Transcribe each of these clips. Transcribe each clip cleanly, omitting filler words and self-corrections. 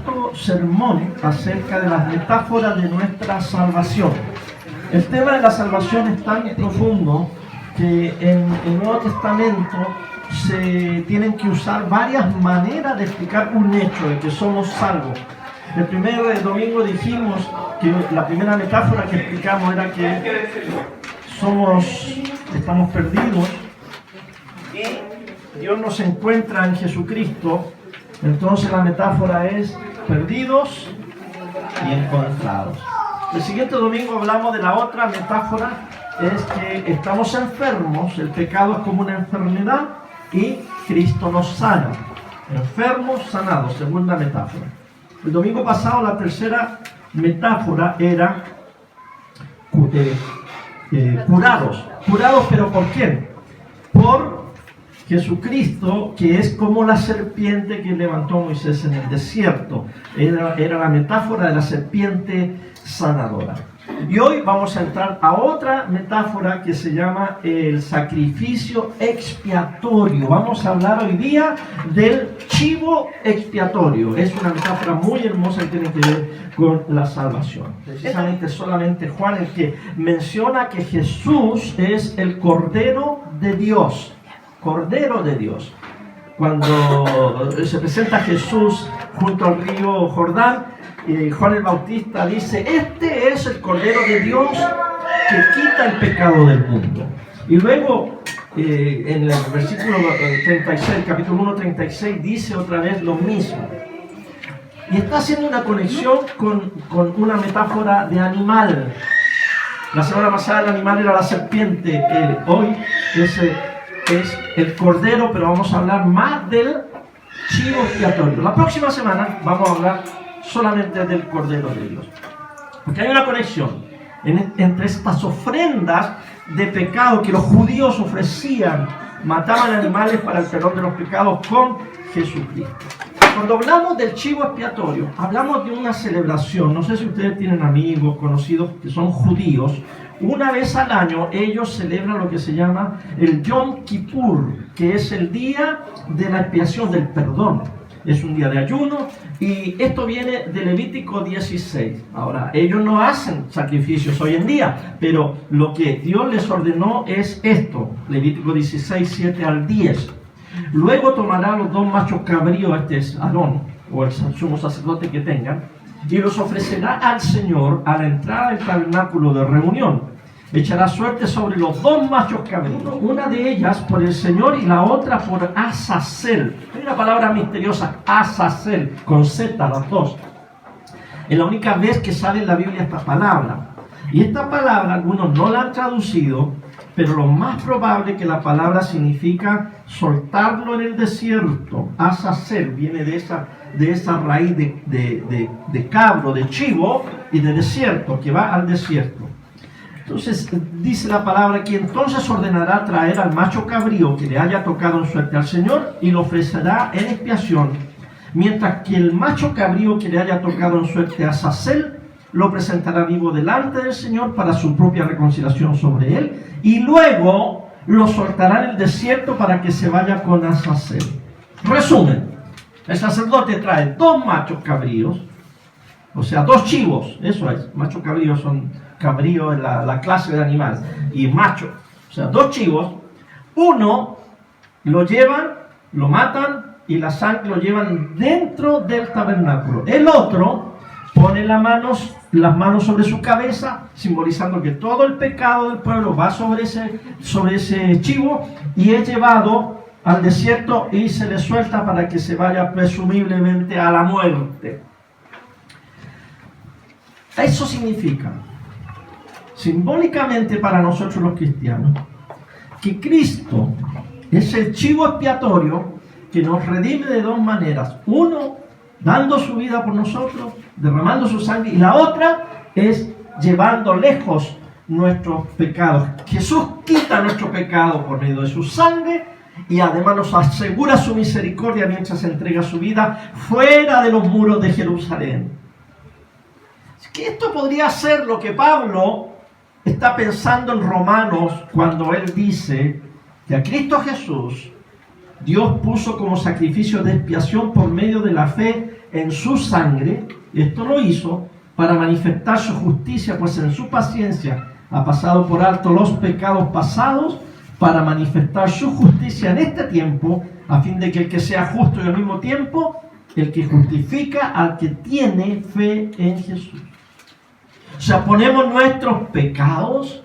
cuarto sermón acerca de las metáforas de nuestra salvación. El tema de la salvación es tan profundo que en el Nuevo Testamento se tienen que usar varias maneras de explicar un hecho de que somos salvos. El primer domingo dijimos que la primera metáfora que explicamos era que estamos perdidos y Dios nos encuentra en Jesucristo. Entonces la metáfora es perdidos y encontrados. El siguiente domingo hablamos de la otra metáfora, es que estamos enfermos, el pecado es como una enfermedad y Cristo nos sana. Enfermos, sanados, segunda metáfora. El domingo pasado la tercera metáfora era curados. ¿Curados pero por quién? Por Jesucristo, que es como la serpiente que levantó Moisés en el desierto. Era la metáfora de la serpiente sanadora. Y hoy vamos a entrar a otra metáfora que se llama el sacrificio expiatorio. Vamos a hablar hoy día del chivo expiatorio. Es una metáfora muy hermosa que tiene que ver con la salvación. Precisamente solamente Juan el que menciona que Jesús es el Cordero de Dios. Cordero de Dios. Cuando se presenta Jesús junto al río Jordán, Juan el Bautista dice: este es el Cordero de Dios que quita el pecado del mundo. Y luego en el versículo 36, capítulo 1, 36, dice otra vez lo mismo. Y está haciendo una conexión con una metáfora de animal. La semana pasada el animal era la serpiente. Hoy es el cordero, pero vamos a hablar más del chivo expiatorio. La próxima semana vamos a hablar solamente del Cordero de Dios. Porque hay una conexión entre estas ofrendas de pecado que los judíos ofrecían, mataban animales para el perdón de los pecados, con Jesucristo. Cuando hablamos del chivo expiatorio, hablamos de una celebración. No sé si ustedes tienen amigos, conocidos que son judíos. Una vez al año ellos celebran lo que se llama el Yom Kippur, que es el día de la expiación, del perdón. Es un día de ayuno y esto viene de Levítico 16. Ahora, ellos no hacen sacrificios hoy en día, pero lo que Dios les ordenó es esto. Levítico 16, 7 al 10. Luego tomará los dos machos cabríos, este es Aarón, o el sumo sacerdote que tengan, y los ofrecerá al Señor a la entrada del tabernáculo de reunión. Echará suerte sobre los dos machos cabríos, una de ellas por el Señor y la otra por Azazel. Hay una palabra misteriosa, Azazel, con Z, las dos. Es la única vez que sale en la Biblia esta palabra. Y esta palabra, algunos no la han traducido, pero lo más probable es que la palabra significa soltarlo en el desierto. Azazel viene de esa raíz de cabro, de chivo y de desierto, que va al desierto. Entonces dice la palabra que entonces ordenará traer al macho cabrío que le haya tocado en suerte al Señor y lo ofrecerá en expiación, mientras que el macho cabrío que le haya tocado en suerte a Azazel lo presentará vivo delante del Señor para su propia reconciliación sobre él, y luego lo soltará en el desierto para que se vaya con Azazel. Resumen: el sacerdote trae dos machos cabríos, o sea, dos chivos, eso es, machos cabríos son cabrío en la clase de animales, y macho, o sea, dos chivos. Uno lo llevan, lo matan y la sangre lo llevan dentro del tabernáculo. El otro pone las manos sobre su cabeza, simbolizando que todo el pecado del pueblo va sobre ese chivo y es llevado al desierto y se le suelta para que se vaya presumiblemente a la muerte. Eso significa, simbólicamente para nosotros los cristianos, que Cristo es el chivo expiatorio que nos redime de dos maneras. Uno, dando su vida por nosotros, derramando su sangre, y la otra es llevando lejos nuestros pecados. Jesús quita nuestro pecado por medio de su sangre y además nos asegura su misericordia mientras entrega su vida fuera de los muros de Jerusalén. Que esto podría ser lo que Pablo está pensando en Romanos cuando él dice que a Cristo Jesús Dios puso como sacrificio de expiación por medio de la fe en su sangre. Esto lo hizo para manifestar su justicia, pues en su paciencia ha pasado por alto los pecados pasados, para manifestar su justicia en este tiempo, a fin de que el que sea justo y al mismo tiempo el que justifica al que tiene fe en Jesús. O sea, ponemos nuestros pecados,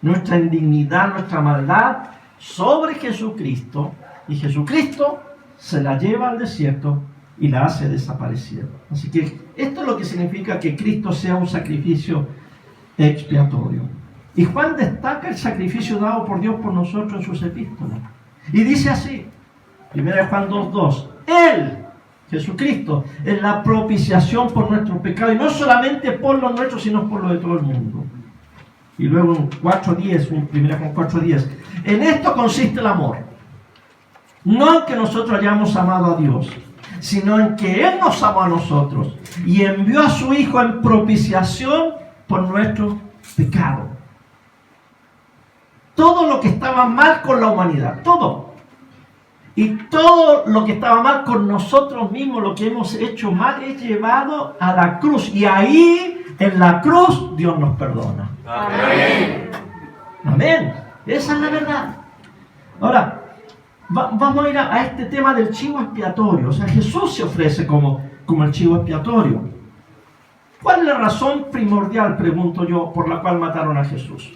nuestra indignidad, nuestra maldad sobre Jesucristo, y Jesucristo se la lleva al desierto y la hace desaparecer. Así que esto es lo que significa que Cristo sea un sacrificio expiatorio. Y Juan destaca el sacrificio dado por Dios por nosotros en sus epístolas. Y dice así, 1 Juan 2:2, Él, Jesucristo, es la propiciación por nuestros pecados, y no solamente por los nuestros, sino por los de todo el mundo. Y luego en 4:10, 1 Juan 4:10, en esto consiste el amor. No en que nosotros hayamos amado a Dios, sino en que Él nos amó a nosotros y envió a su Hijo en propiciación por nuestros pecados. Todo lo que estaba mal con la humanidad, todo. Y todo lo que estaba mal con nosotros mismos, lo que hemos hecho mal, es llevado a la cruz. Y ahí, en la cruz, Dios nos perdona. Amén. Amén. Esa es la verdad. Ahora, vamos a ir a este tema del chivo expiatorio. O sea, Jesús se ofrece como el chivo expiatorio. ¿Cuál es la razón primordial, pregunto yo, por la cual mataron a Jesús?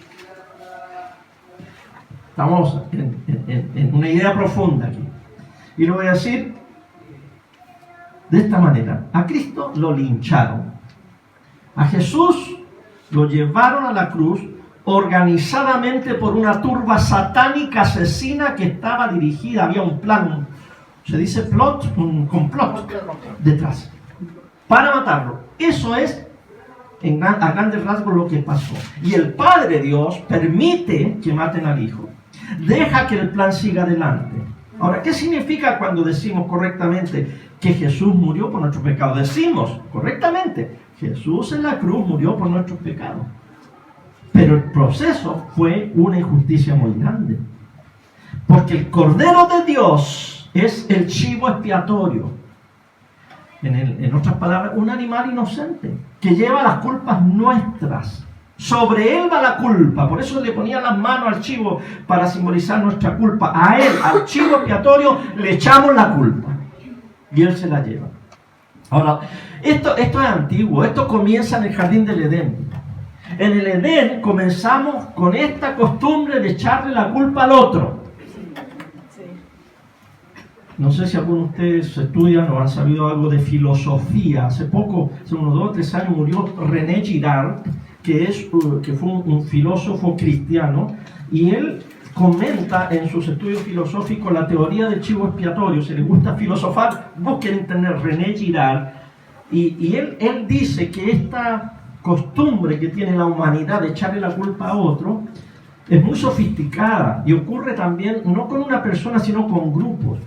Estamos en una idea profunda aquí. Y lo voy a decir de esta manera. A Cristo lo lincharon. A Jesús lo llevaron a la cruz organizadamente por una turba satánica asesina que estaba dirigida. Había un plan, se dice plot, un complot detrás, para matarlo. Eso es a grandes rasgos lo que pasó. Y el Padre Dios permite que maten al Hijo. Deja que el plan siga adelante. Ahora, ¿qué significa cuando decimos correctamente que Jesús murió por nuestros pecados? Decimos correctamente, Jesús en la cruz murió por nuestros pecados. Pero el proceso fue una injusticia muy grande. Porque el Cordero de Dios es el chivo expiatorio. En otras palabras, un animal inocente que lleva las culpas nuestras. Sobre él va la culpa. Por eso le ponían las manos al chivo para simbolizar nuestra culpa. A él, al chivo expiatorio, le echamos la culpa. Y él se la lleva. Ahora, esto es antiguo. Esto comienza en el jardín del Edén. En el Edén comenzamos con esta costumbre de echarle la culpa al otro. No sé si algunos de ustedes estudian o han sabido algo de filosofía. Hace poco, hace unos 2 o 3 años, murió René Girard, que fue un filósofo cristiano, y él comenta en sus estudios filosóficos la teoría del chivo expiatorio. Si les gusta filosofar, busquen en internet René Girard, y él dice que esta costumbre que tiene la humanidad de echarle la culpa a otro es muy sofisticada, y ocurre también no con una persona, sino con grupos.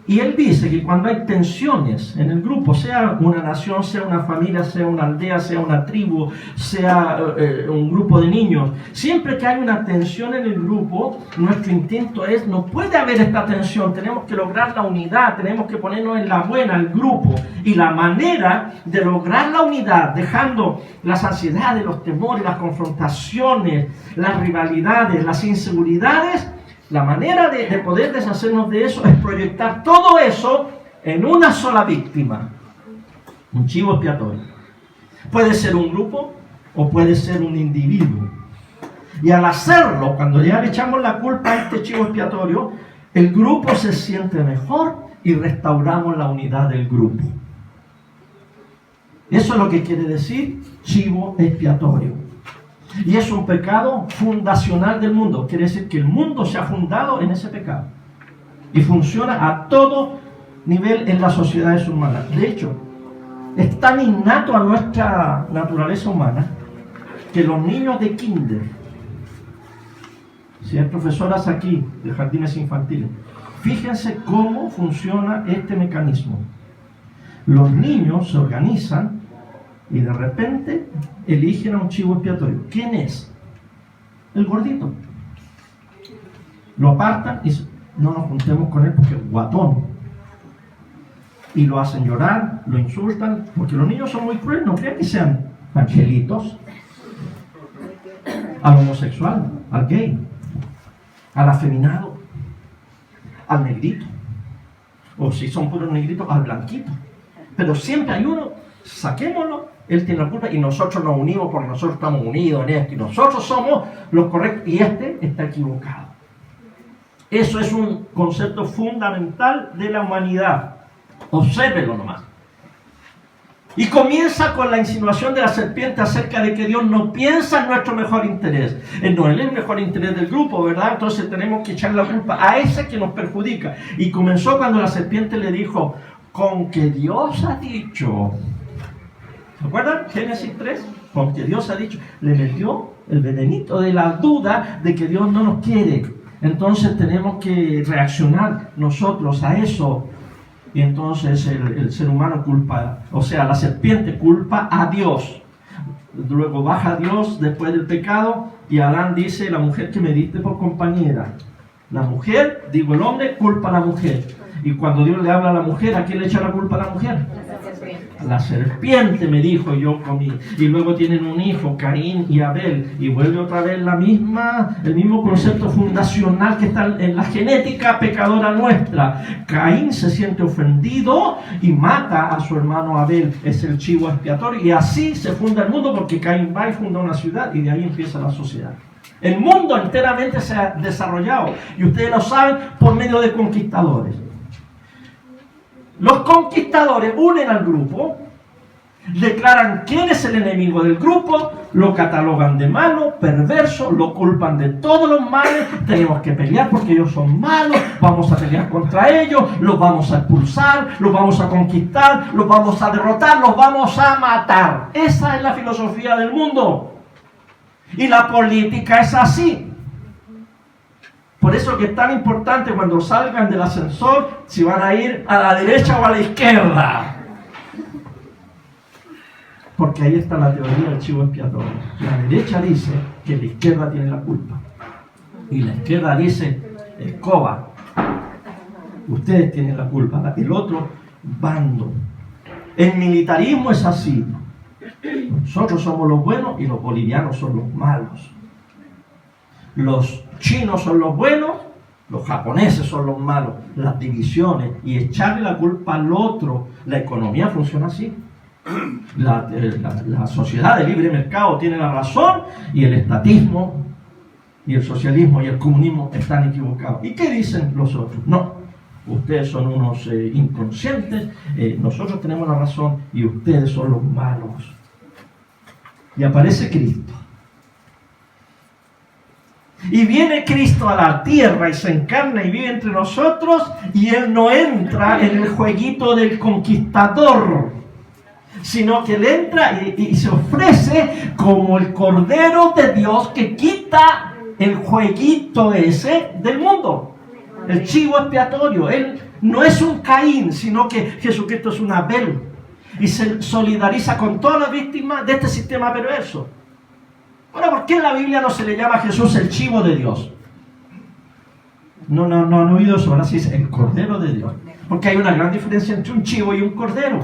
Y él dice que cuando hay tensiones en el grupo, sea una nación, sea una familia, sea una aldea, sea una tribu, sea un grupo de niños, siempre que hay una tensión en el grupo, nuestro instinto es, no puede haber esta tensión, tenemos que lograr la unidad, tenemos que ponernos en la buena, el grupo. Y la manera de lograr la unidad, dejando las ansiedades, los temores, las confrontaciones, las rivalidades, las inseguridades, la manera de poder deshacernos de eso es proyectar todo eso en una sola víctima, un chivo expiatorio. Puede ser un grupo o puede ser un individuo. Y al hacerlo, cuando ya le echamos la culpa a este chivo expiatorio, el grupo se siente mejor y restauramos la unidad del grupo. Eso es lo que quiere decir chivo expiatorio. Y es un pecado fundacional del mundo. Quiere decir que el mundo se ha fundado en ese pecado. Y funciona a todo nivel en las sociedades humanas. De hecho, es tan innato a nuestra naturaleza humana que los niños de kinder, si hay profesoras aquí de jardines infantiles, fíjense cómo funciona este mecanismo. Los niños se organizan y de repente eligen a un chivo expiatorio. ¿Quién es? El gordito. Lo apartan y dicen, no nos juntemos con él porque es guatón. y lo hacen llorar, lo insultan, porque los niños son muy crueles, no crean que sean angelitos. Al homosexual, al gay, al afeminado, al negrito, o si son puros negritos, al blanquito. Pero siempre hay uno, saquémoslo, él tiene la culpa y nosotros nos unimos porque nosotros estamos unidos en esto y nosotros somos los correctos y este está equivocado. Eso es un concepto fundamental de la humanidad. Obsérvelo nomás. Y comienza con la insinuación de la serpiente acerca de que Dios no piensa en nuestro mejor interés. No es el mejor interés del grupo, ¿verdad? Entonces tenemos que echar la culpa a ese que nos perjudica. Y comenzó cuando la serpiente le dijo, con que Dios ha dicho. ¿Se acuerdan? Génesis 3. Con que Dios ha dicho. Le metió el venenito de la duda de que Dios no nos quiere. Entonces tenemos que reaccionar nosotros a eso. Y entonces el ser humano culpa, o sea, la serpiente culpa a Dios. Luego baja Dios después del pecado y Adán dice, la mujer que me diste por compañera. La mujer, digo el hombre, culpa a la mujer. Y cuando Dios le habla a la mujer, ¿a quién le echa la culpa a la mujer? La serpiente me dijo, yo comí. Y luego tienen un hijo, Caín y Abel. Y vuelve otra vez el mismo concepto fundacional que está en la genética pecadora nuestra. Caín se siente ofendido y mata a su hermano Abel. Es el chivo expiatorio. Y así se funda el mundo porque Caín va y funda una ciudad y de ahí empieza la sociedad. El mundo enteramente se ha desarrollado. Y ustedes lo saben por medio de conquistadores. Los conquistadores unen al grupo, declaran quién es el enemigo del grupo, lo catalogan de malo, perverso, lo culpan de todos los males, tenemos que pelear porque ellos son malos, vamos a pelear contra ellos, los vamos a expulsar, los vamos a conquistar, los vamos a derrotar, los vamos a matar. Esa es la filosofía del mundo. Y la política es así. Por eso que es tan importante cuando salgan del ascensor, si van a ir a la derecha o a la izquierda. Porque ahí está la teoría del chivo expiatorio. La derecha dice que la izquierda tiene la culpa. Y la izquierda dice, escoba, ustedes tienen la culpa. El otro bando. El militarismo es así. Nosotros somos los buenos y los bolivianos son los malos. Los chinos son los buenos, los japoneses son los malos. Las divisiones y echarle la culpa al otro. La economía funciona así. La sociedad de libre mercado tiene la razón y el estatismo y el socialismo y el comunismo están equivocados. ¿Y qué dicen los otros? No, ustedes son unos inconscientes, nosotros tenemos la razón y ustedes son los malos. Y aparece Cristo. Y viene Cristo a la tierra y se encarna y vive entre nosotros y Él no entra en el jueguito del conquistador, sino que Él entra y se ofrece como el Cordero de Dios que quita el jueguito ese del mundo, el chivo expiatorio. Él no es un Caín, sino que Jesucristo es un Abel y se solidariza con todas las víctimas de este sistema perverso. Ahora, ¿por qué en la Biblia no se le llama a Jesús el chivo de Dios? No han oído eso, ahora sí es el Cordero de Dios. Porque hay una gran diferencia entre un chivo y un cordero.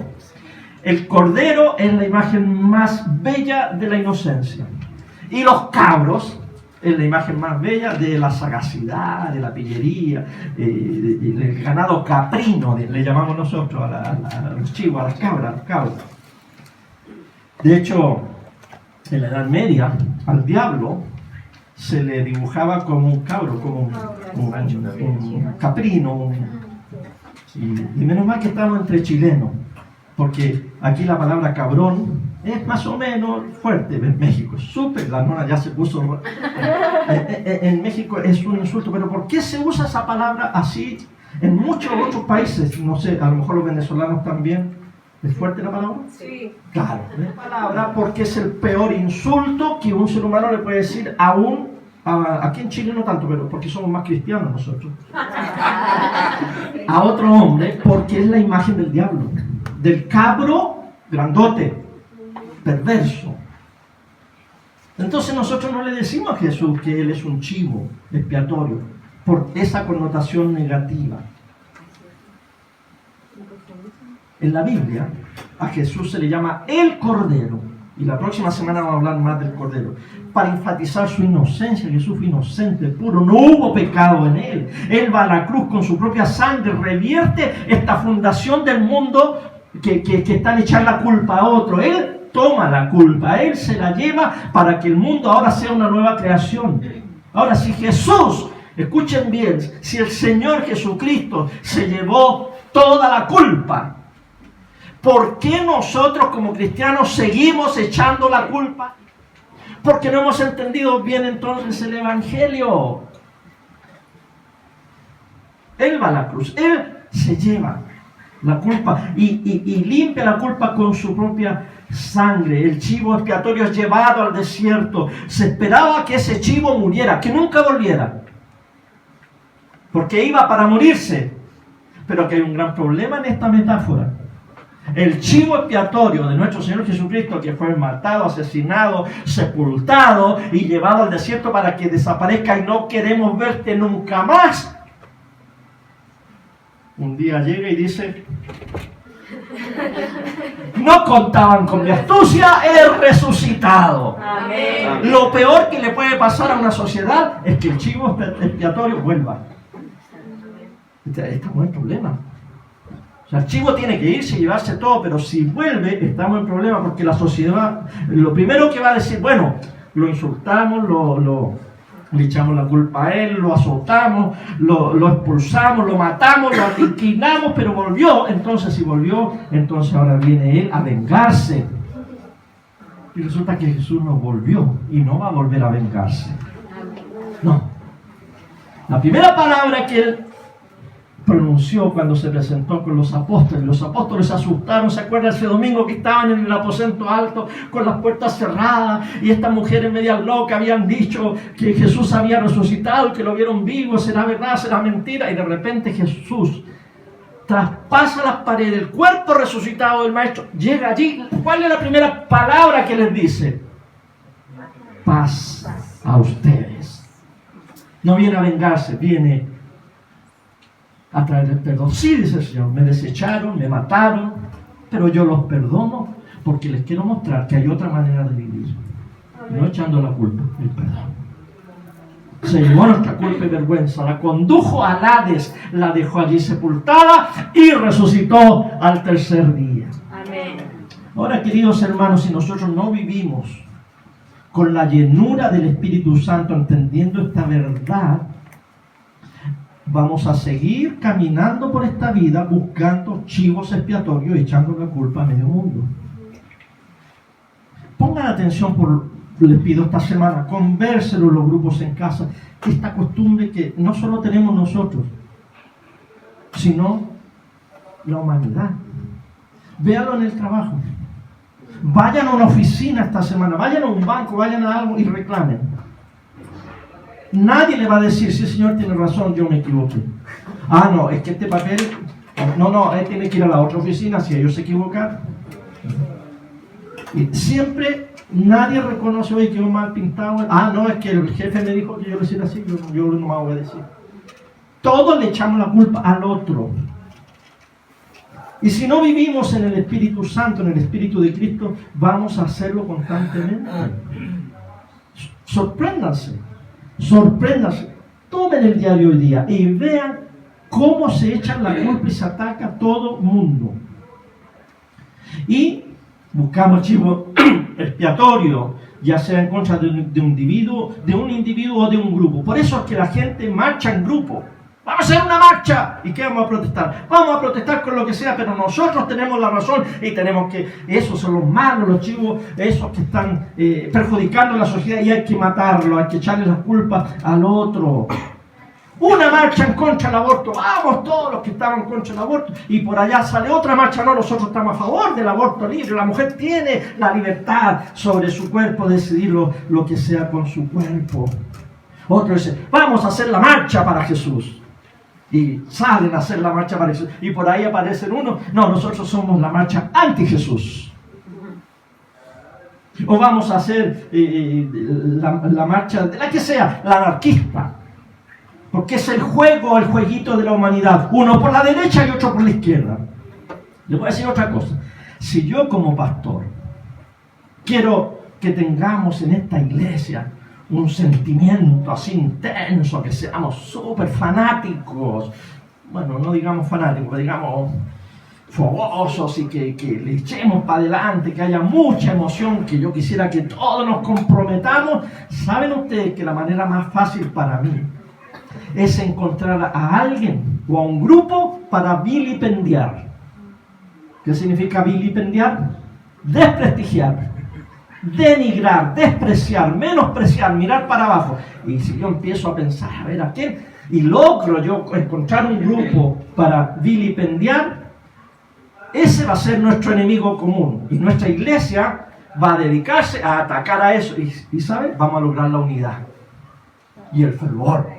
El cordero es la imagen más bella de la inocencia. Y los cabros es la imagen más bella de la sagacidad, de la pillería, del ganado caprino, le llamamos nosotros a los chivos, a las cabras, a los cabros. De hecho, en la Edad Media, al diablo se le dibujaba como un cabro, como un caprino. Y menos mal que estamos entre chilenos, porque aquí la palabra cabrón es más o menos fuerte. En México es súper, la nona ya se puso. En México es un insulto, pero ¿por qué se usa esa palabra así en muchos otros países? No sé, a lo mejor los venezolanos también. ¿Es fuerte la palabra? Sí. Claro, la palabra porque es el peor insulto que un ser humano le puede decir aquí en Chile no tanto, pero porque somos más cristianos nosotros. A otro hombre, porque es la imagen del diablo, del cabro grandote, perverso. Entonces nosotros no le decimos a Jesús que Él es un chivo expiatorio, por esa connotación negativa. En la Biblia, a Jesús se le llama el Cordero. Y la próxima semana vamos a hablar más del Cordero. Para enfatizar su inocencia. Jesús fue inocente, puro. No hubo pecado en él. Él va a la cruz con su propia sangre. Revierte esta fundación del mundo que están echando la culpa a otro. Él toma la culpa. Él se la lleva para que el mundo ahora sea una nueva creación. Ahora, si Jesús, escuchen bien, si el Señor Jesucristo se llevó toda la culpa, ¿por qué nosotros como cristianos seguimos echando la culpa? Porque no hemos entendido bien entonces el Evangelio. Él va a la cruz, Él se lleva la culpa y limpia la culpa con su propia sangre. El chivo expiatorio es llevado al desierto. Se esperaba que ese chivo muriera, que nunca volviera, porque iba para morirse. Pero que hay un gran problema en esta metáfora. El chivo expiatorio de nuestro Señor Jesucristo, que fue matado, asesinado, sepultado y llevado al desierto para que desaparezca y no queremos verte nunca más, un día llega y dice: no contaban con mi astucia, he resucitado. Amén. Lo peor que le puede pasar a una sociedad es que el chivo expiatorio vuelva. Estamos en problema. O sea, el chivo tiene que irse y llevarse todo, pero si vuelve, estamos en problema, porque la sociedad, lo primero que va a decir, bueno, lo insultamos, le echamos la culpa a él, lo azotamos, lo expulsamos, lo matamos, lo aniquilamos, pero volvió. Entonces, si volvió, entonces ahora viene él a vengarse. Y resulta que Jesús no volvió y no va a volver a vengarse. No. La primera palabra que él pronunció cuando se presentó con los apóstoles se asustaron. ¿Se acuerdan ese domingo que estaban en el aposento alto con las puertas cerradas y estas mujeres medias locas habían dicho que Jesús había resucitado, que lo vieron vivo? ¿Será verdad? ¿Será mentira? Y de repente Jesús traspasa las paredes, el cuerpo resucitado del Maestro llega allí. ¿Cuál es la primera palabra que les dice? Paz a ustedes. No viene a vengarse, viene a traer el perdón. Sí, dice el Señor, me desecharon, me mataron, pero yo los perdono porque les quiero mostrar que hay otra manera de vivir. No echando la culpa, el perdón. Se llevó nuestra culpa y vergüenza, la condujo al Hades, la dejó allí sepultada y resucitó al tercer día. Amén. Ahora, queridos hermanos, si nosotros no vivimos con la llenura del Espíritu Santo, entendiendo esta verdad, vamos a seguir caminando por esta vida buscando chivos expiatorios y echando la culpa a medio mundo. Pongan atención, les pido esta semana, convérselo los grupos en casa, esta costumbre que no solo tenemos nosotros, sino la humanidad. Véanlo en el trabajo. Vayan a una oficina esta semana, vayan a un banco, vayan a algo y reclamen. Nadie le va a decir: sí, señor, tiene razón, yo me equivoqué. Ah, no, es que este papel, no, él tiene que ir a la otra oficina si ellos se equivocaron. Y siempre nadie reconoce: oye, quedó mal pintado. Ah, no, es que el jefe me dijo que yo lo hiciera así, yo no me voy a obedecer. Todos le echamos la culpa al otro. Y si no vivimos en el Espíritu Santo, en el Espíritu de Cristo, vamos a hacerlo constantemente. Sorpréndanse, tomen el diario hoy día y vean cómo se echan la culpa y se ataca a todo mundo. Y buscamos chivo expiatorio, ya sea en contra de un individuo o de un grupo. Por eso es que la gente marcha en grupo. Vamos a hacer una marcha. ¿Y qué vamos a protestar? Vamos a protestar con lo que sea, pero nosotros tenemos la razón y tenemos que... Esos son los malos, los chivos, esos que están perjudicando a la sociedad, y hay que matarlos, hay que echarle la culpa al otro. Una marcha en contra del aborto. Vamos todos los que estaban en contra del aborto. Y por allá sale otra marcha. No, nosotros estamos a favor del aborto libre. La mujer tiene la libertad sobre su cuerpo, decidir lo que sea con su cuerpo. Otro dice: vamos a hacer la marcha para Jesús. Y salen a hacer la marcha para Jesús. Y por ahí aparecen unos: no, nosotros somos la marcha anti-Jesús. O vamos a hacer la marcha de la que sea, la anarquista. Porque es el jueguito de la humanidad. Uno por la derecha y otro por la izquierda. Le voy a decir otra cosa. Si yo como pastor quiero que tengamos en esta iglesia un sentimiento así intenso, que seamos súper fanáticos, bueno, no digamos fanáticos, digamos fogosos y que le echemos para adelante, que haya mucha emoción, que yo quisiera que todos nos comprometamos, ¿saben ustedes que la manera más fácil para mí es encontrar a alguien o a un grupo para vilipendiar? ¿Qué significa vilipendiar? Desprestigiar, denigrar, despreciar, menospreciar, mirar para abajo. Y si yo empiezo a pensar, a ver, ¿a quién? Y logro yo encontrar un grupo para vilipendiar, ese va a ser nuestro enemigo común. Y nuestra iglesia va a dedicarse a atacar a eso. Y ¿sabes? Vamos a lograr la unidad y el fervor.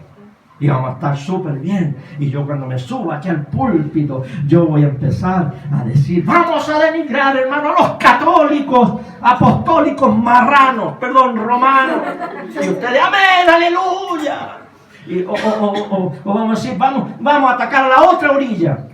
Y vamos a estar súper bien. Y yo cuando me suba aquí al púlpito, yo voy a empezar a decir, vamos a denigrar, hermano, a los católicos, apostólicos marranos, romanos. Y ustedes, amén, aleluya. O vamos a decir, vamos a atacar a la otra orilla.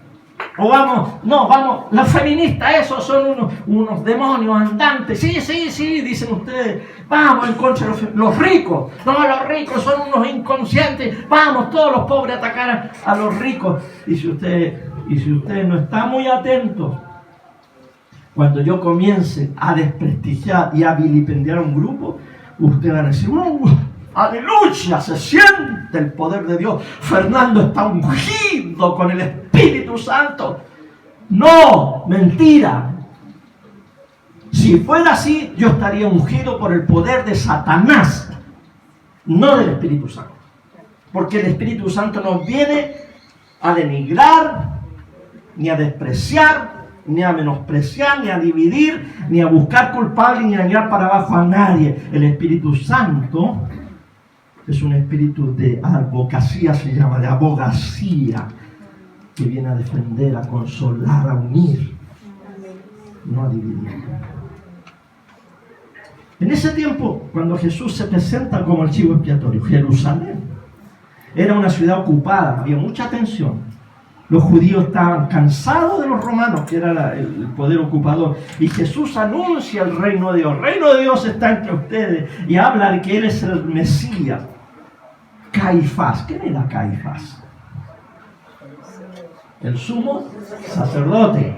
O vamos, las feministas, esos son unos demonios andantes. Sí, dicen ustedes. Vamos en contra de los ricos. No, los ricos son unos inconscientes. Vamos, todos los pobres a atacar a los ricos. Y si usted no está muy atento, cuando yo comience a desprestigiar y a vilipendiar a un grupo, usted va a decir, aleluya, se siente el poder de Dios. Fernando está ungido con el Espíritu Santo. No, mentira. Si fuera así, yo estaría ungido por el poder de Satanás, no del Espíritu Santo. Porque el Espíritu Santo no viene a denigrar, ni a despreciar, ni a menospreciar, ni a dividir, ni a buscar culpables, ni a mirar para abajo a nadie. El Espíritu Santo es un espíritu de advocacía, se llama, de abogacía, que viene a defender, a consolar, a unir, no a dividir. En ese tiempo, cuando Jesús se presenta como el chivo expiatorio, Jerusalén era una ciudad ocupada, había mucha tensión. Los judíos estaban cansados de los romanos, que era el poder ocupador. Y Jesús anuncia el reino de Dios. El reino de Dios está entre ustedes. Y habla de que Él es el Mesías. Caifás. ¿Quién era Caifás? El sumo sacerdote.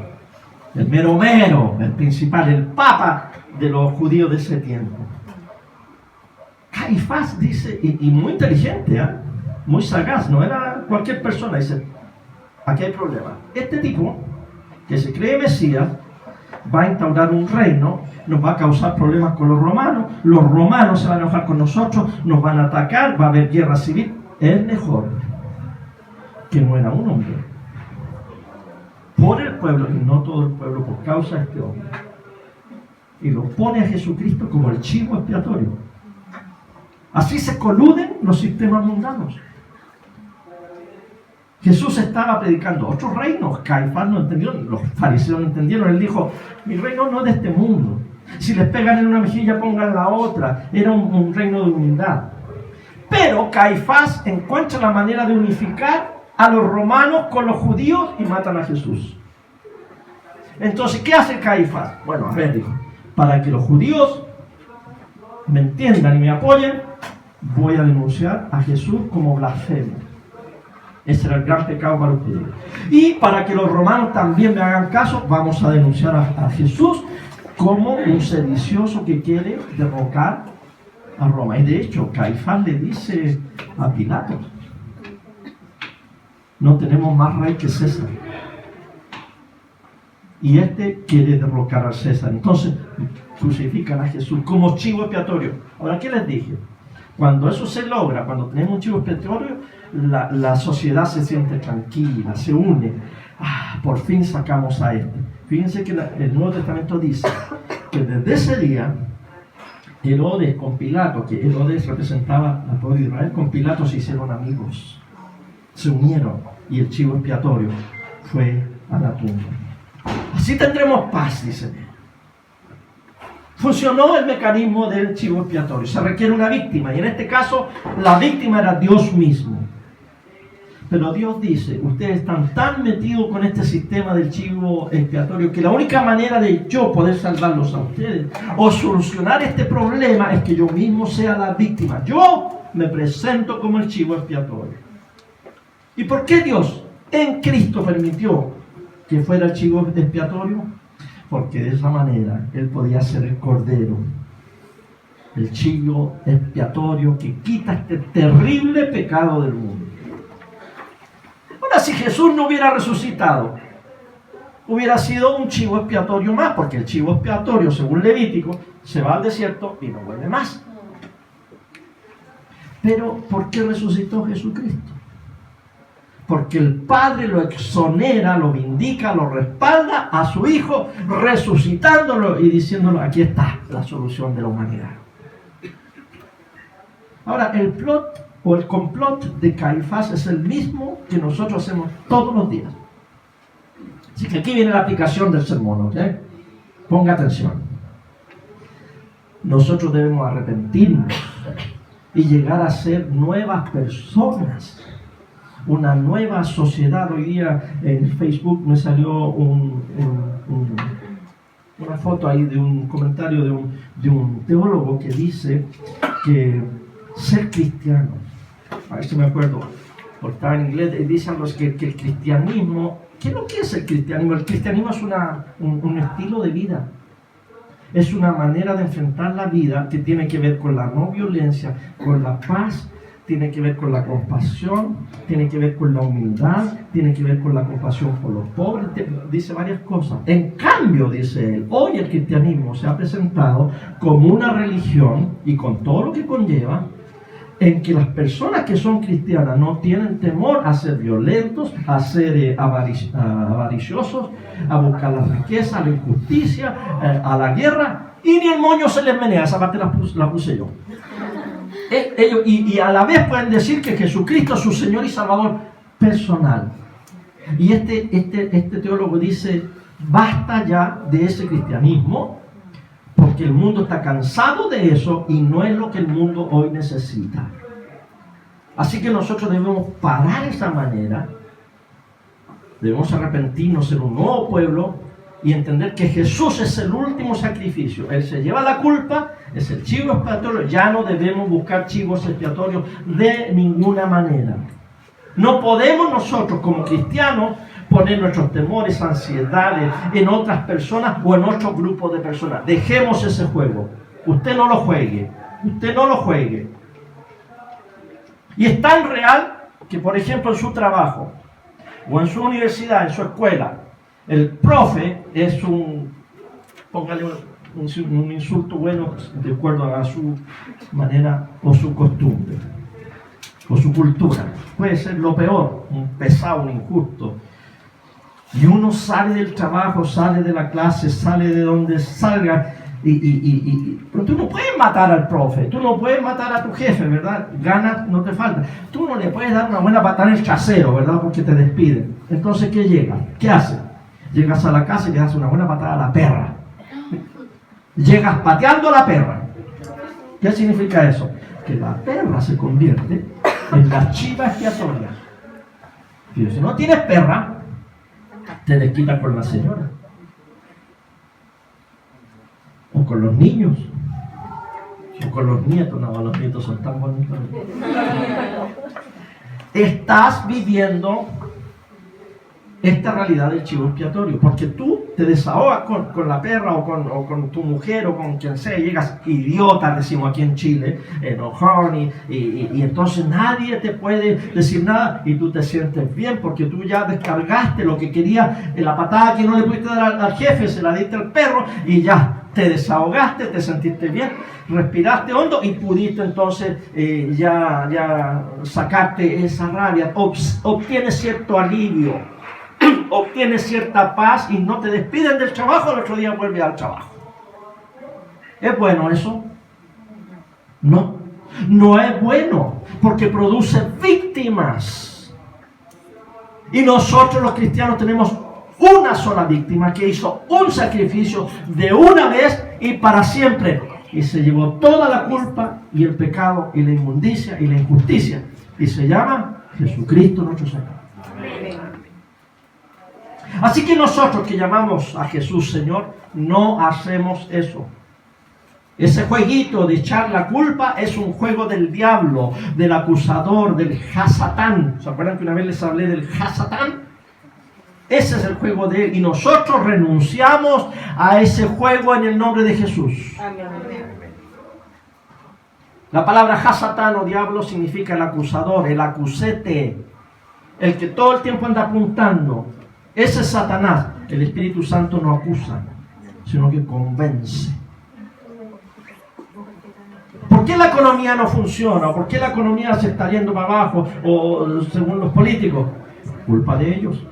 El mero, el principal, el papa de los judíos de ese tiempo. Caifás dice, y muy inteligente, muy sagaz, no era cualquier persona, dice, aquí hay problema. Este tipo, que se cree Mesías, va a instaurar un reino, nos va a causar problemas con los romanos se van a enojar con nosotros, nos van a atacar, va a haber guerra civil. Es mejor que muera un hombre por el pueblo, y no todo el pueblo, por causa de este hombre. Y lo pone a Jesucristo como el chivo expiatorio. Así se coluden los sistemas mundanos. Jesús estaba predicando otros reinos. Caifás no entendió, los fariseos no entendieron. Él dijo, mi reino no es de este mundo. Si les pegan en una mejilla, pongan la otra. Era un reino de humildad. Pero Caifás encuentra la manera de unificar a los romanos con los judíos y matan a Jesús. Entonces, ¿qué hace Caifás? Bueno, a ver, dijo, para que los judíos me entiendan y me apoyen, voy a denunciar a Jesús como blasfemo. Ese era el gran pecado para los judíos. Y para que los romanos también me hagan caso, vamos a denunciar a Jesús como un sedicioso que quiere derrocar a Roma. Y de hecho, Caifás le dice a Pilato, no tenemos más rey que César. Y este quiere derrocar a César. Entonces, crucifican a Jesús como chivo expiatorio. Ahora, ¿qué les dije? Cuando eso se logra, cuando tenemos un chivo expiatorio, la sociedad se siente tranquila, se une. Por fin sacamos a este. Fíjense que el Nuevo Testamento dice que desde ese día, Herodes con Pilato, que Herodes representaba al pueblo de Israel, con Pilato se hicieron amigos. Se unieron y el chivo expiatorio fue a la tumba. Así tendremos paz, dice. Funcionó el mecanismo del chivo expiatorio. Se requiere una víctima y en este caso la víctima era Dios mismo. Pero Dios dice, ustedes están tan metidos con este sistema del chivo expiatorio que la única manera de yo poder salvarlos a ustedes o solucionar este problema es que yo mismo sea la víctima. Yo me presento como el chivo expiatorio. ¿Y por qué Dios en Cristo permitió que fuera el chivo expiatorio? Porque de esa manera Él podía ser el cordero, el chivo expiatorio que quita este terrible pecado del mundo. Ahora, si Jesús no hubiera resucitado, hubiera sido un chivo expiatorio más, porque el chivo expiatorio, según Levítico, se va al desierto y no vuelve más. Pero, ¿por qué resucitó Jesucristo? Porque el Padre lo exonera, lo vindica, lo respalda a su Hijo, resucitándolo y diciéndolo, aquí está la solución de la humanidad. Ahora, el plot o el complot de Caifás es el mismo que nosotros hacemos todos los días. Así que aquí viene la aplicación del sermón, ¿ok? Ponga atención. Nosotros debemos arrepentirnos y llegar a ser nuevas personas, una nueva sociedad. Hoy día en Facebook me salió una foto ahí de un comentario de un teólogo que dice que ser cristiano, a ver si me acuerdo, porque estaba en inglés, dicen los que el cristianismo, ¿qué es lo que es el cristianismo? El cristianismo es un estilo de vida, es una manera de enfrentar la vida que tiene que ver con la no violencia, con la paz, tiene que ver con la compasión, tiene que ver con la humildad, tiene que ver con la compasión por los pobres, dice varias cosas. En cambio, dice él, hoy el cristianismo se ha presentado como una religión y con todo lo que conlleva, en que las personas que son cristianas no tienen temor a ser violentos, a ser avariciosos, a buscar la riqueza, la injusticia, a la guerra, y ni el moño se les menea. Esa parte la puse yo. Ellos, y a la vez pueden decir que Jesucristo es su Señor y Salvador personal. Y este teólogo dice, basta ya de ese cristianismo, porque el mundo está cansado de eso y no es lo que el mundo hoy necesita. Así que nosotros debemos parar esa manera, debemos arrepentirnos, ser un nuevo pueblo y entender que Jesús es el último sacrificio. Él se lleva la culpa, es el chivo expiatorio. Ya no debemos buscar chivos expiatorios de ninguna manera. No podemos nosotros como cristianos poner nuestros temores, ansiedades en otras personas o en otro grupo de personas. Dejemos ese juego. Usted no lo juegue. Usted no lo juegue. Y es tan real que, por ejemplo, en su trabajo o en su universidad, en su escuela, el profe es póngale un insulto bueno de acuerdo a su manera o su costumbre o su cultura. Puede ser lo peor, un pesado, un injusto. Y uno sale del trabajo, sale de la clase, sale de donde salga. Pero tú no puedes matar al profe, tú no puedes matar a tu jefe, ¿verdad? Ganas no te falta. Tú no le puedes dar una buena patada en el trasero, ¿verdad? Porque te despiden. Entonces, ¿qué llega? ¿Qué haces? Llegas a la casa y le das una buena patada a la perra. Llegas pateando a la perra. ¿Qué significa eso? Que la perra se convierte en la chiva expiatoria. Y si no tienes perra, te desquitas con la señora. O con los niños. O con los nietos. No, los nietos son tan bonitos. Estás viviendo esta realidad del chivo expiatorio, porque tú te desahogas con la perra o con tu mujer o con quien sea, llegas idiota, decimos aquí en Chile, enojón, y entonces nadie te puede decir nada y tú te sientes bien porque tú ya descargaste lo que quería, la patada que no le pudiste dar al jefe, se la diste al perro y ya te desahogaste, te sentiste bien, respiraste hondo y pudiste entonces ya sacarte esa rabia, obtienes cierto alivio, obtienes cierta paz y no te despiden del trabajo, el otro día vuelves al trabajo. ¿Es bueno eso? No, no es bueno, porque produce víctimas. Y nosotros los cristianos tenemos una sola víctima que hizo un sacrificio de una vez y para siempre. Y se llevó toda la culpa y el pecado y la inmundicia y la injusticia. Y se llama Jesucristo nuestro Señor. Así que nosotros que llamamos a Jesús Señor, no hacemos eso. Ese jueguito de echar la culpa es un juego del diablo, del acusador, del Hasatán. ¿Se acuerdan que una vez les hablé del Hasatán? Ese es el juego de él. Y nosotros renunciamos a ese juego en el nombre de Jesús. La palabra Hasatán o diablo significa el acusador, el acusete, el que todo el tiempo anda apuntando. Ese es Satanás. El Espíritu Santo no acusa, sino que convence. ¿Por qué la economía no funciona? ¿Por qué la economía se está yendo para abajo? O según los políticos, culpa de ellos,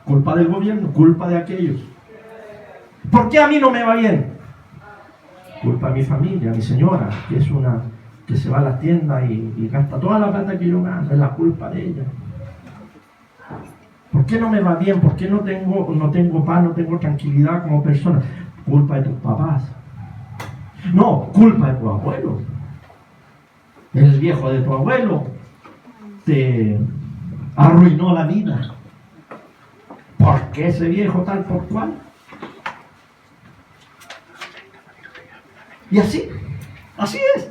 culpa del gobierno, culpa de aquellos. ¿Por qué a mí no me va bien? Culpa de mi familia, mi señora, que es una que se va a la tienda y gasta toda la plata que yo gano, es la culpa de ella. ¿Por qué no me va bien? ¿Por qué no tengo paz, no tengo tranquilidad como persona? Culpa de tus papás. No, culpa de tu abuelo. El viejo de tu abuelo te arruinó la vida. ¿Por qué ese viejo tal por cual? Y así es.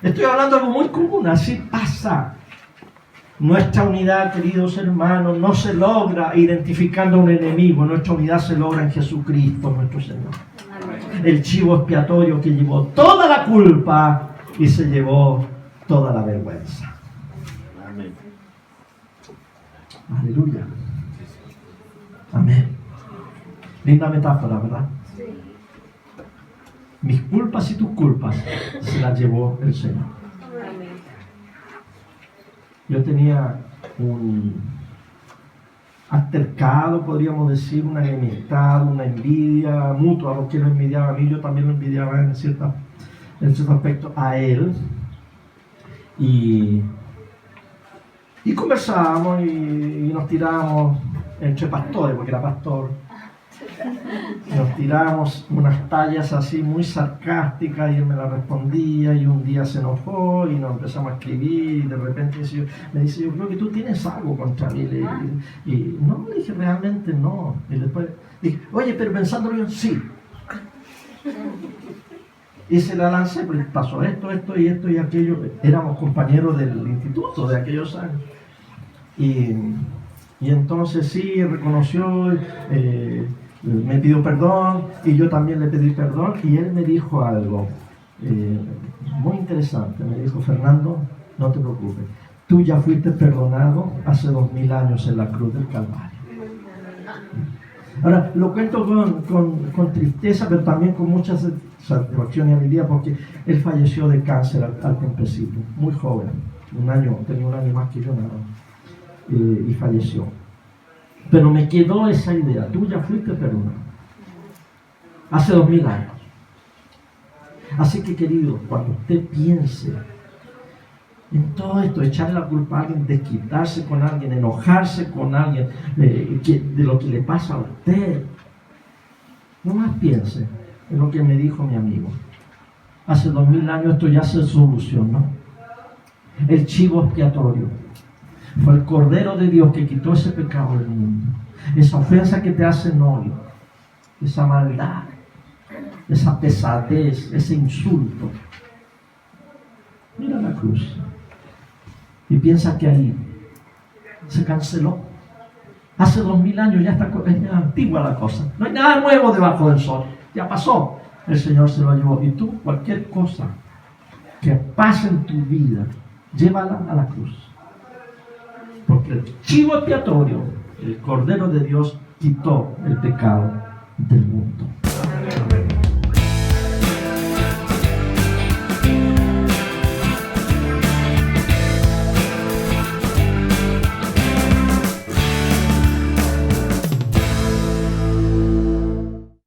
Estoy hablando de algo muy común, así pasa. Nuestra unidad, queridos hermanos, no se logra identificando a un enemigo. Nuestra unidad se logra en Jesucristo, nuestro Señor. El chivo expiatorio que llevó toda la culpa y se llevó toda la vergüenza. Amén. Aleluya. Amén. Linda metáfora, ¿verdad? Mis culpas y tus culpas se las llevó el Señor. Yo tenía un altercado, podríamos decir, una enemistad, una envidia mutua, porque lo envidiaba a mí, yo también lo envidiaba en cierto aspecto a él. Y conversábamos y nos tirábamos entre pastores, porque era pastor. Nos tirábamos unas tallas así muy sarcásticas y él me las respondía y un día se enojó y nos empezamos a escribir y de repente me dice, yo creo que tú tienes algo contra mí. Y no, le dije, realmente no. Y después dije, oye, pero pensándolo yo, sí. Y se la lancé, pues pasó esto y aquello. Éramos compañeros del instituto de aquellos años. Y entonces sí, reconoció, me pidió perdón y yo también le pedí perdón y él me dijo algo muy interesante. Me dijo, Fernando, no te preocupes, tú ya fuiste perdonado hace 2000 años en la cruz del Calvario. Ahora, lo cuento con tristeza, pero también con mucha satisfacción y alegría, porque él falleció de cáncer al tiempecito, muy joven, tenía un año más que yo, y falleció. Pero me quedó esa idea, tú ya fuiste perdonado hace 2000 años. Así que, querido, cuando usted piense en todo esto, echarle la culpa a alguien, desquitarse con alguien, enojarse con alguien de lo que le pasa a usted, no más piense en lo que me dijo mi amigo. Hace 2000 años esto ya se solucionó. El chivo expiatorio fue el Cordero de Dios que quitó ese pecado del mundo, esa ofensa que te hacen hoy, esa maldad, esa pesadez, ese insulto. Mira la cruz y piensa que ahí se canceló. Hace 2000 años ya está antigua la cosa, no hay nada nuevo debajo del sol, ya pasó, el Señor se lo llevó. Y tú, cualquier cosa que pase en tu vida, llévala a la cruz. Porque el chivo expiatorio, el Cordero de Dios, quitó el pecado del mundo.